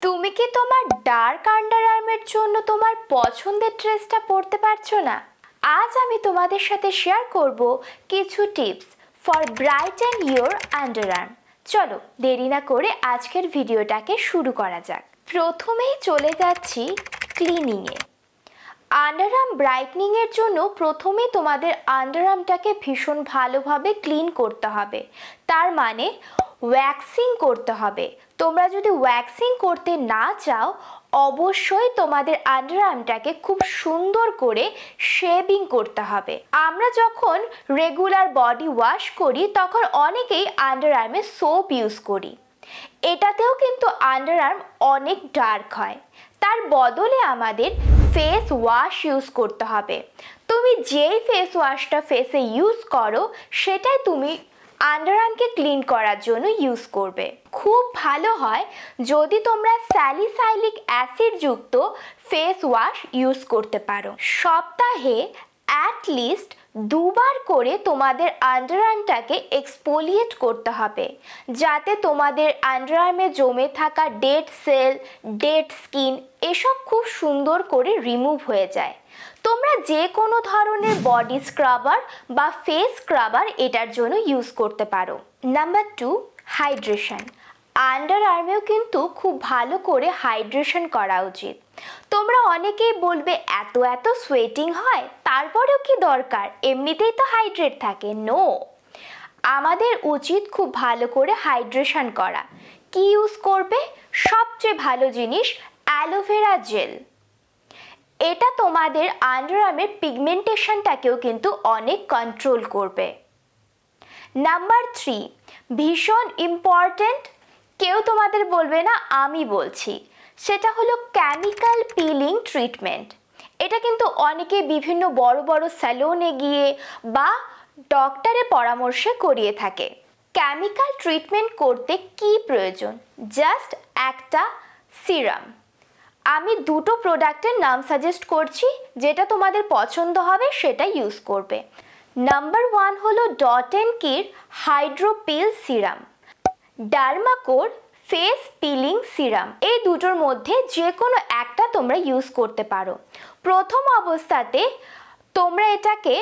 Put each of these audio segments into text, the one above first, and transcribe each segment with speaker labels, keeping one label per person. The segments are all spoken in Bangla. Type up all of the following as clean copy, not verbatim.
Speaker 1: তুমি কি তোমার ডার্ক আন্ডারআর্মের জন্য তোমার পছন্দের ড্রেসটা পরতে পারছো না? আজ আমি তোমাদের সাথে শেয়ার করব কিছু tips for brighten your underarm. চলো দেরি না করে আজকের ভিডিওটাকে শুরু করা যাক। প্রথমেই চলে যাচ্ছি ক্লিনিংয়ে। আন্ডারআর্ম ব্রাইটনিংয়ের জন্য প্রথমে তোমাদের আন্ডারআর্মটাকে ভীষণ ভালোভাবে ক্লিন করতে হবে, তার মানে ওয়্যাক্সিং করতে হবে। তোমরা যদি ওয়্যাক্সিং করতে না চাও, অবশ্যই তোমাদের আন্ডারআর্মটাকে খুব সুন্দর করে শেভিং করতে হবে। আমরা যখন রেগুলার বডি ওয়াশ করি তখন অনেকেই আন্ডারআর্মে সোপ ইউজ করি, এটাতেও কিন্তু আন্ডারআর্ম অনেক ডার্ক হয়। তার বদলে আমাদের ফেস ওয়াশ ইউজ করতে হবে। তুমি যেই ফেস ওয়াশটা ফেসে ইউজ করো সেটাই তুমি আন্ডারআর্মকে ক্লিন করার জন্য ইউজ করবে। খুব ভালো হয় যদি তোমরা স্যালিসাইলিক অ্যাসিড যুক্ত ফেস ওয়াশ ইউজ করতে পারো। সপ্তাহে অ্যাটলিস্ট দুবার করে তোমাদের আন্ডারআর্মটাকে এক্সফোলিয়েট করতে হবে, যাতে তোমাদের আন্ডারআর্মে জমে থাকা ডেড সেল, ডেড স্কিন এসব খুব সুন্দর করে রিমুভ হয়ে যায়। তোমরা যে কোনো ধরনের বডি স্ক্রাবার বা ফেস স্ক্রাবার এটার জন্য ইউজ করতে পারো। Number 2, hydration. আন্ডারআর্মেও কিন্তু খুব ভালো করে হাইড্রেশন করা উচিত। তোমরা অনেকেই বলবে এত এত সোয়েটিং হয়, তারপরেও কি দরকার, এমনিতেই তো হাইড্রেট থাকে। নো, আমাদের উচিত খুব ভালো করে হাইড্রেশন করা। কি ইউজ করবে? সবচেয়ে ভালো জিনিস অ্যালোভেরা জেল। এটা তোমাদের আন্ডারআর্মের পিগমেন্টেশনটাকেও কিন্তু অনেক কন্ট্রোল করবে। নাম্বার 3, ভীষণ ইম্পর্টেন্ট, কেউ তোমাদের বলবে না, আমি বলছি, সেটা হলো কেমিক্যাল পিলিং ট্রিটমেন্ট। এটা কিন্তু অনেকে বিভিন্ন বড় বড় স্যালনে গিয়ে বা ডক্টরের পরামর্শে করিয়ে থাকে। কেমিক্যাল ট্রিটমেন্ট করতে কি প্রয়োজন? জাস্ট একটা সিরাম। আমি দুটো প্রোডাক্টের নাম সাজেস্ট করছি, যেটা তোমাদের পছন্দ হবে সেটা ইউজ করবে। নাম্বার 1 হলো ডট অ্যান্ড কির hydro peel serum, Derma Co face peeling serum. এই দুটোর মধ্যে যে কোনো একটা তোমরা ইউজ করতে পারো। প্রথম অবস্থাতে তোমরা এটাকে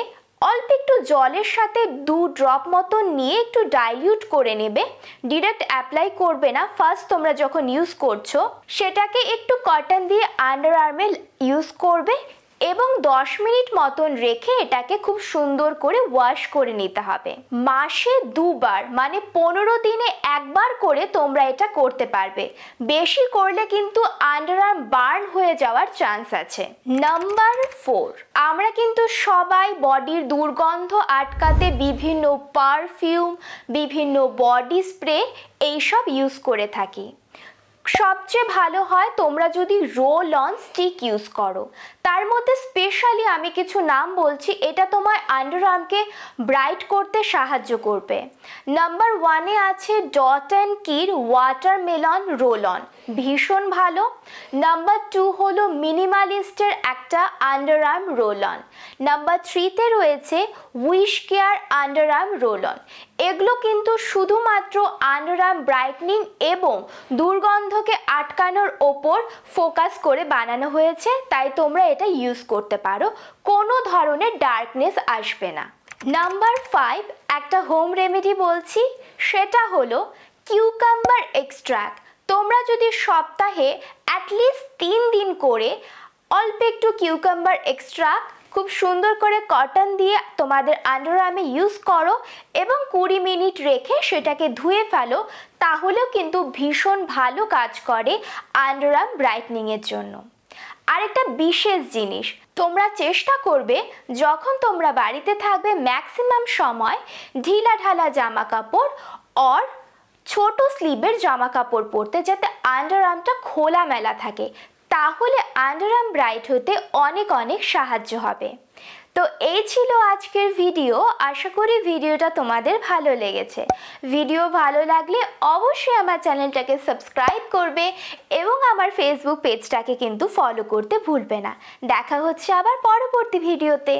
Speaker 1: অল্প একটু জলের সাথে 2 ড্রপ মতো নিয়ে একটু ডাইলিউট করে নেবে। ডিরেক্ট অ্যাপ্লাই করবে না। ফার্স্ট তোমরা যখন ইউজ করছো সেটাকে একটু কটন দিয়ে আন্ডারআর্মে ইউজ করবে এবং 10 মিনিট মতন রেখে এটাকে খুব সুন্দর করে ওয়াশ করে নিতে হবে। মাসে 2 বার মানে 15 দিনে একবার করে তোমরা এটা করতে পারবে। বেশি করলে কিন্তু আন্ডারআর্ম বার্ন হয়ে যাওয়ার চান্স আছে। নাম্বার 4, আমরা কিন্তু সবাই বডির দুর্গন্ধ আটকাতে বিভিন্ন পারফিউম, বিভিন্ন বডি স্প্রে এইসব ইউজ করে থাকি। সবচেয়ে ভালো হয় তোমরা যদি রোল অন স্টিক ইউজ করো। তার মধ্যে স্পেশালি আমি কিছু নাম বলছি, এটা তোমার আন্ডারআর্মকে ব্রাইট করতে সাহায্য করবে। নাম্বার 1-এ আছে ডট অ্যান্ড কির ওয়াটারমেলন রোল অন, ভীষণ ভালো। নাম্বার 2 হলো মিনিমালিস্টের একটা আন্ডারআর্ম রোল অন। নাম্বার 3-তে রয়েছে WishCare underarm roll on. এগুলো কিন্তু শুধুমাত্র আন্ডারআর্ম ব্রাইটনিং এবং দুর্গন্ধকে আটকানোর ওপর ফোকাস করে বানানো হয়েছে, তাই তোমরা এটা ইউজ করতে পারো, কোনো ধরনের ডার্কনেস আসবে না। নাম্বার 5, একটা হোম রেমেডি বলছি, সেটা হলো কিউকাম্বার এক্সট্রাক্ট। তোমরা যদি সপ্তাহে অ্যাটলিস্ট 3 দিন করে অল্প একটু কিউকাম্বার এক্সট্রাক্ট খুব সুন্দর করে কটন দিয়ে তোমাদের আন্ডারআর্মে ইউজ করো এবং 20 মিনিট রেখে সেটাকে ধুয়ে ফেলো, তাহলেও কিন্তু ভীষণ ভালো কাজ করে আন্ডারআর্ম ব্রাইটনিংয়ের জন্য। আরেকটা বিশেষ জিনিস, তোমরা চেষ্টা করবে যখন তোমরা বাড়িতে থাকবে ম্যাক্সিমাম সময় ঢিলা ঢালা জামা কাপড় আর ছোট স্লিভের জামা কাপড় পরতে, যাতে আন্ডারআর্মটা খোলামেলা থাকে, তাহলে আন্ডারআর্ম ব্রাইট হতে অনেক অনেক সাহায্য হবে। তো এই ছিল আজকের ভিডিও। আশা করি ভিডিওটা তোমাদের ভালো লেগেছে। ভিডিও ভালো লাগলে অবশ্যই আমার চ্যানেলটাকে সাবস্ক্রাইব করবে এবং আমার ফেসবুক পেজটাকে কিন্তু ফলো করতে ভুলবে না। দেখা হচ্ছে আবার পরবর্তী ভিডিওতে।